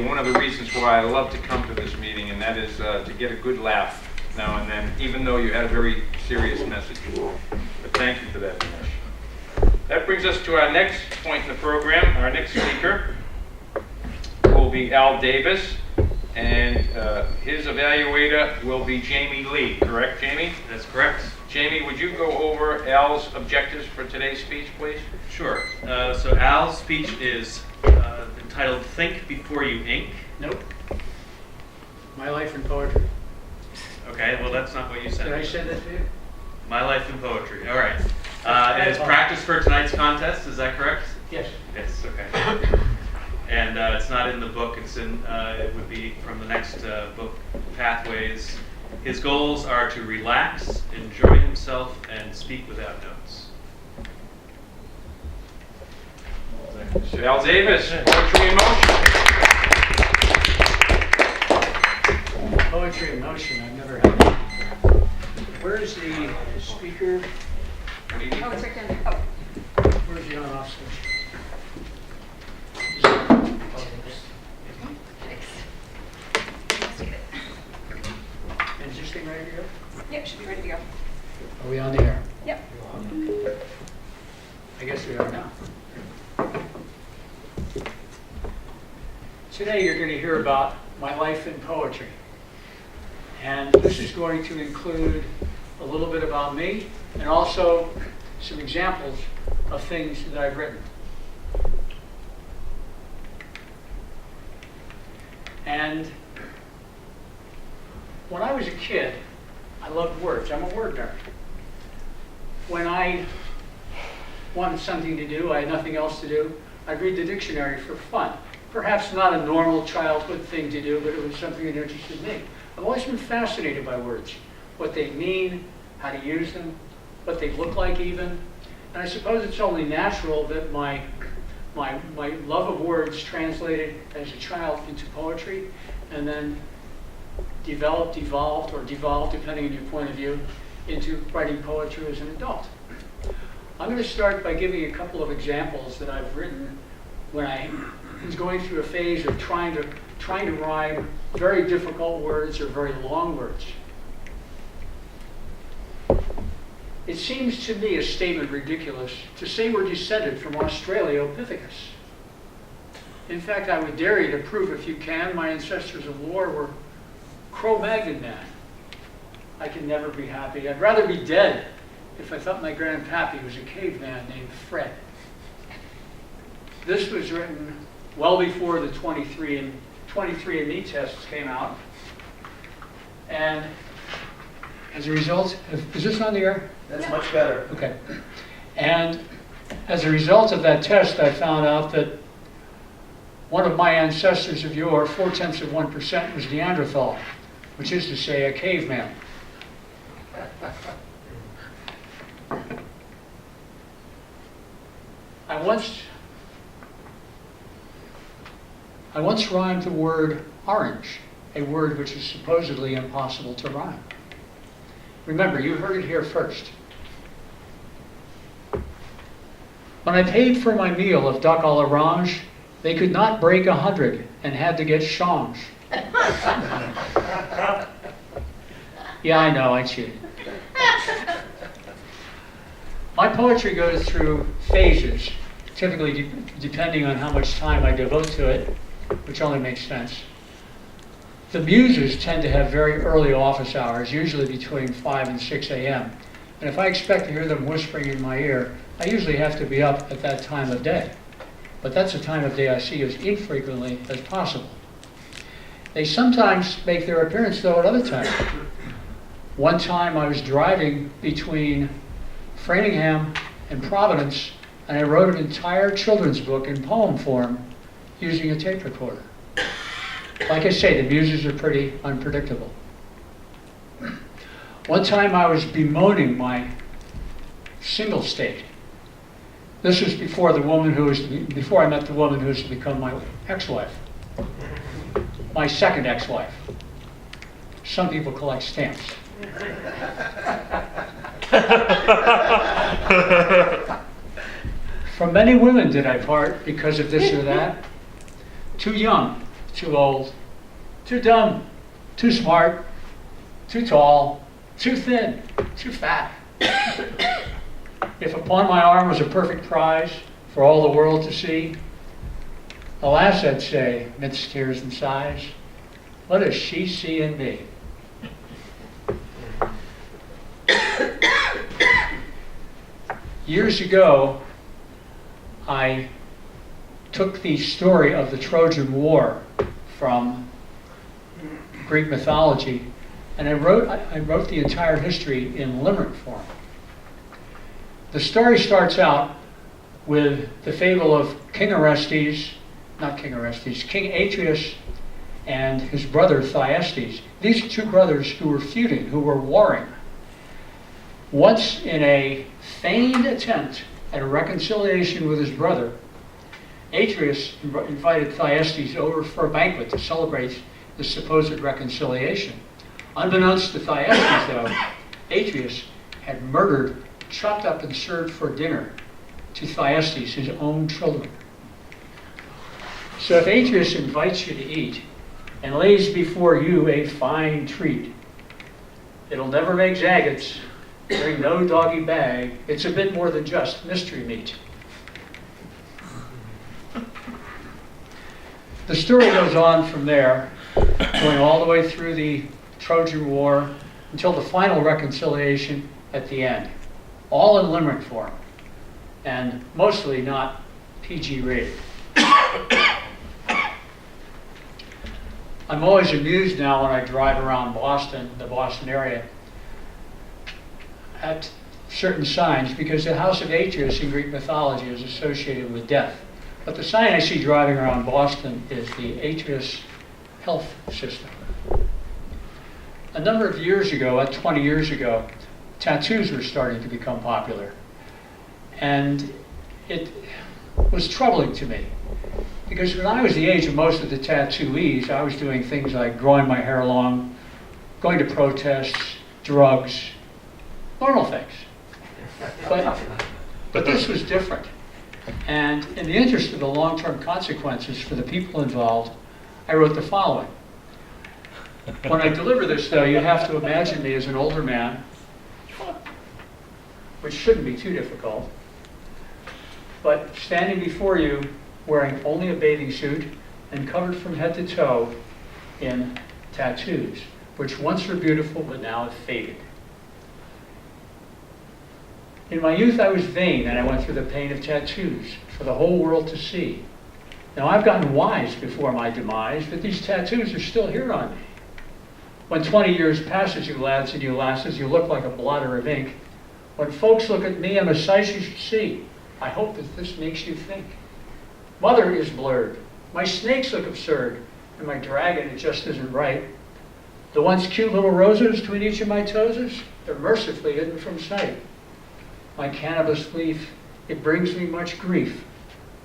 one of the reasons why I love to come to this meeting, and that is to get a good laugh now and then, even though you had a very serious message. But thank you for that, Dinesh. That brings us to our next point in the program. Our next speaker will be Al Davis, and his evaluator will be Jamie Lee. Correct, Jamie? That's correct. Jamie, would you go over Al's objectives for today's speech, please? Sure. So Al's speech is entitled Think Before You Ink. Nope. My life in poetry. Okay, well that's not what you said. Did I say that to you? My life in poetry. All right. It is practice for tonight's contest. Is that correct? Yes. Yes. Okay. And it's not in the book. It's in. It would be from the next book, Pathways. His goals are to relax, enjoy himself, and speak without notes. Al Davis, Poetry in Motion. Poetry in motion. I've never had that before. Where is the speaker? What do you need? Oh, it's right down there. Oh, Where's the on-off switch? thanks. Let's get it. Is this thing ready to go? Yep, should be ready to go. Are we on the air? Yep. I guess we are now. Today you're going to hear about my life in poetry. And this is going to include a little bit about me and also some examples of things that I've written. And when I was a kid, I loved words. I'm a word nerd. When I wanted something to do, I had nothing else to do, I'd read the dictionary for fun. Perhaps not a normal childhood thing to do, but it was something that interested me. I've always been fascinated by words, what they mean, how to use them, what they look like even. And I suppose it's only natural that my love of words translated as a child into poetry and then developed, evolved, or devolved, depending on your point of view, into writing poetry as an adult. I'm going to start by giving a couple of examples that I've written when I was going through a phase of trying to rhyme very difficult words or very long words. It seems to me a statement ridiculous to say we're descended from Australopithecus. In fact, I would dare you to prove, if you can, my ancestors of lore were Cro-Magnon man. I can never be happy. I'd rather be dead if I thought my grandpappy was a caveman named Fred. This was written well before the 23andMe tests came out. And as a result, is this on the air? That's much better. Okay. And as a result of that test, I found out that one of my ancestors of yore, 0.4%, was Neanderthal, which is to say a caveman. I once rhymed the word orange, a word which is supposedly impossible to rhyme. Remember, you heard it here first. When I paid for my meal of duck à l'orange, they could not break 100 and had to get change. Yeah, I know, I cheated. My poetry goes through phases, typically depending on how much time I devote to it, which only makes sense. The muses tend to have very early office hours, usually between 5 and 6 a.m. And if I expect to hear them whispering in my ear, I usually have to be up at that time of day. But that's a time of day I see as infrequently as possible. They sometimes make their appearance, though, at other times. One time I was driving between Framingham and Providence, and I wrote an entire children's book in poem form using a tape recorder. Like I say, the muses are pretty unpredictable. One time I was bemoaning my single state. This was before I met the woman who was to become my ex-wife. My second ex-wife. Some people collect stamps. From many women did I part because of this or that. Too young, too old, too dumb, too smart, too tall, too thin, too fat. If upon my arm was a perfect prize for all the world to see, alas, I'd say, midst tears and sighs, what does she see in me? Years ago, I took the story of the Trojan War from Greek mythology, and I wrote the entire history in limerick form. The story starts out with the fable of King Atreus and his brother Thyestes. These are two brothers who were feuding, who were warring. Once, in a feigned attempt at a reconciliation with his brother, Atreus invited Thyestes over for a banquet to celebrate the supposed reconciliation. Unbeknownst to Thyestes, though, Atreus had murdered, chopped up, and served for dinner to Thyestes, his own children. So if Atreus invites you to eat and lays before you a fine treat, it'll never make zagots, bring no doggy bag, it's a bit more than just mystery meat. The story goes on from there, going all the way through the Trojan War until the final reconciliation at the end, all in limerick form, and mostly not PG rated. I'm always amused now when I drive around Boston, the Boston area, at certain signs, because the house of Atreus in Greek mythology is associated with death. But the sign I see driving around Boston is the Atreus Health System. A number of years ago, 20 years ago, tattoos were starting to become popular. And it was troubling to me, because when I was the age of most of the tattooees, I was doing things like growing my hair long, going to protests, drugs, normal things. But this was different. And in the interest of the long-term consequences for the people involved, I wrote the following. When I deliver this, though, you have to imagine me as an older man, which shouldn't be too difficult, but standing before you wearing only a bathing suit and covered from head to toe in tattoos, which once were beautiful but now have faded. In my youth, I was vain, and I went through the pain of tattoos for the whole world to see. Now, I've gotten wise before my demise, but these tattoos are still here on me. When 20 years passes, you lads and you lasses, you look like a blotter of ink. When folks look at me, I'm a sight you should see. I hope that this makes you think. Mother is blurred. My snakes look absurd, and my dragon, it just isn't right. The once cute little roses between each of my toeses, they're mercifully hidden from sight. My cannabis leaf, it brings me much grief.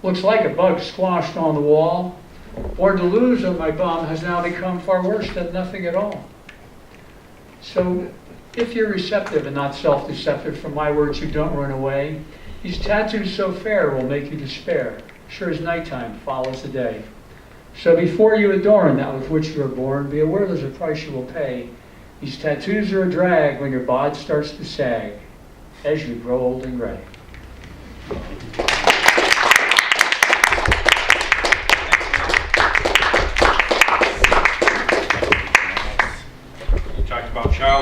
Looks like a bug squashed on the wall. Or deluge on my bum has now become far worse than nothing at all. So, if you're receptive and not self-deceptive from my words, you don't run away. These tattoos so fair will make you despair, sure as nighttime follows the day. So before you adorn that with which you are born, be aware there's a price you will pay. These tattoos are a drag when your bod starts to sag as you grow old and gray. You talked about childhood.